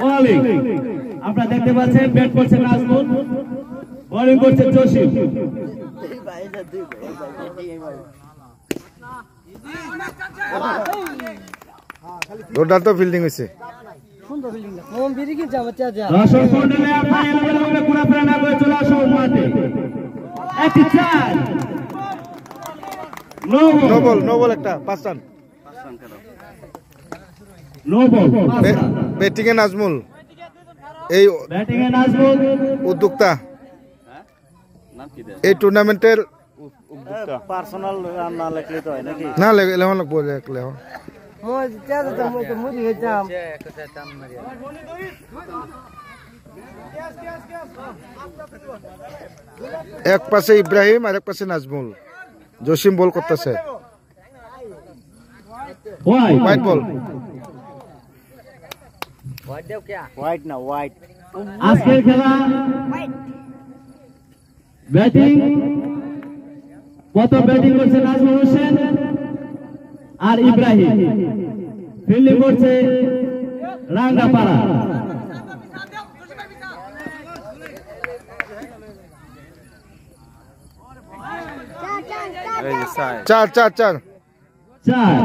Bowling আপনারা দেখতে পাচ্ছেন ব্যাট করছে নাজমুল বোলিং করছে জসিম দুর্দান্ত ফিল্ডিং হয়েছে সুন্দর ফিল্ডিং মন বিরি কি যাবে তে যা দর্শক মণ্ডলী আপনারা এলোমেলো কোনা প্রাণা করে চলে আসুন মাঠে একটি চার নো বল একটা 5 রান নো বল ব্যাটিং এ নাজমুল এই ব্যাটিং এ নাজমুল উদ্যোক্তা এই টুর্নামেন্টের পার্সোনাল রান না লিখলে তো হয় নাকি না লেখা লাগবো লেখা মই তে যা মই তো মুদি হয়ে যাম এক পাশে ইব্রাহিম আর এক পাশে নাজমুল জসিম বল করতেছে হোয়াইট বল হোয়াইট না হোয়াইট আজকের খেলা ব্যাটিং প্রথম ব্যাটিং করছে নাজমুল হোসেন আর ইব্রাহিম ফিল্ডিং করছে রাঙ্গাপাড়া চার চার চার চার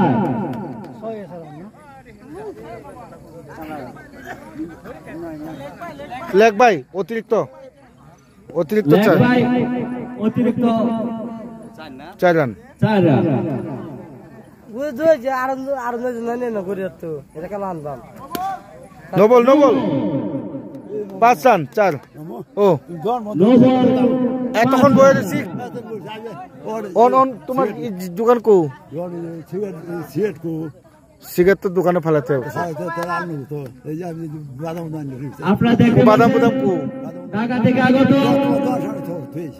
লেগ ভাই অতিরিক্ত লেগ বাই অতিরিক্ত 4 রান 4 রান বুঝো যে আর জানে না করে তো এটা কেন আনবাম নো বল 5 রান 4 ও নো বল তখন বয়ে দিছি অন তোমার দোকান কো সিগারেট তো দোকানে ফেলাতে আপনারা দেখতে বাদাম বাদাম কো ঢাকা থেকে আগত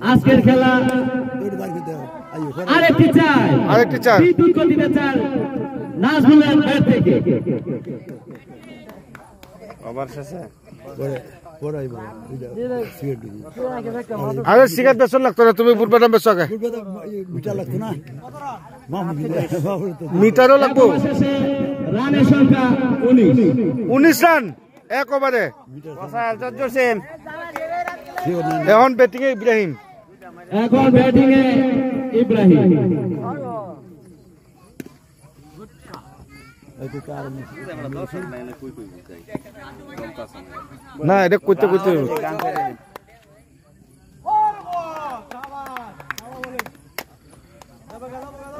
আজকের খেলা আরেকটি চার বিদ্যুৎ গতিতে চার নাজমুলের ব্যাট থেকে আবার শেষে আরে সিগারেট বেচন লাগতো না তুমি বুট বাদাম বেচো আগে মিটারও লাগবো রানের সংখ্যা 19 রান এক ওভারে এখন ব্যাটিং এ ইব্রাহিম এখন ব্যাটিং এ ইব্রাহিম না এটা কইতে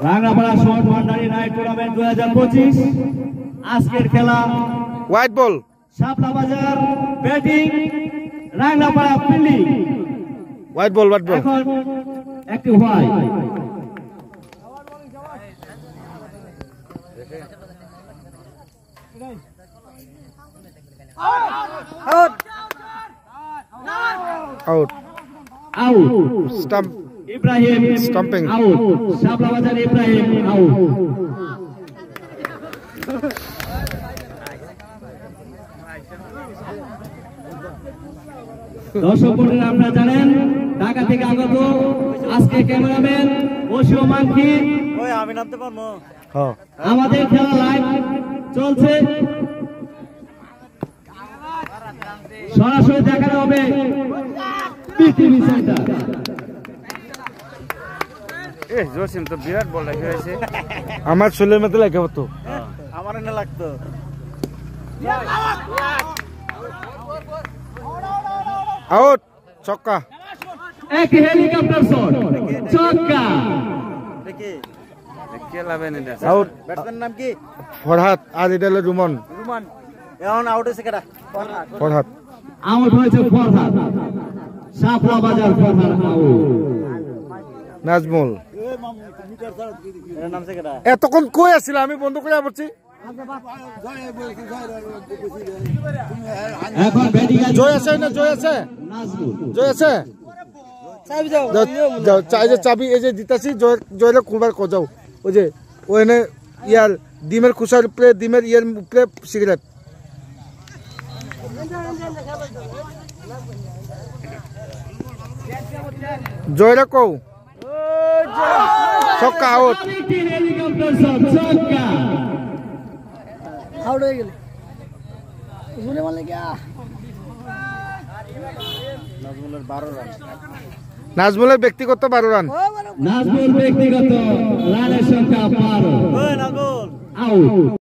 Rangapara short Bhandari night tournament 2025 আজকের খেলা white ball Shapla Bazar batting Rangapara fielding white ball এখন একটি white out stump Ibrahim stumping out Shapla Bazar Ibrahim out দর্শক বন্ধুরা আপনারা জানেন ঢাকা থেকে আগত আজকে ক্যামেরাম্যান ওশিও মানকি ওই আমি নামতে পারবো হ্যাঁ আমাদের খেলা লাইভ চলছে সরাসরি দেখানো হবে পিটিভি সেন্টার জসিম তো বিরাট বল রেখে হয়েছে আমার ছেলের মতো লাগে হতো আমার না লাগতো আউট ছক্কা এক হেলিকপ্টার শট ছক্কা দেখি কে লাভেন এটা আউট ব্যাটসম্যান নাম কি ফরহাদ আর এটা হলো রুমন এখন আউট হয়েছে কেডা ফরহাদ আউট হয়েছে ফরহাদ শাপলা বাজার ফরহাদ আউট নাজমুল এর নাম কেডা এতক্ষণ কই আছিল আমি বন্ধ করে পড়ছি এখন ব্যাটিং জয় আছে না জয় আছে নাজমুল জয় আছে চাবি দাও যাও চাই যে চাবি এই যে দিতাছি জয় জয়লে খুলবার কো যাও ওই যে ওখানে ইয়ার ডিমের খুসার উপরে ডিমের ইয়ার উপরে সিগারেট জয়রা কও ছক্কা আউট হেলিকপ্টার শট ছক্কা আউট হয়ে গেল নাজমুলের 12 রান। নাজমুলের ব্যক্তিগত 12 রান। নাজমুল ব্যক্তিগত রানের সংখ্যা 12 ওই নাজমুল আউট।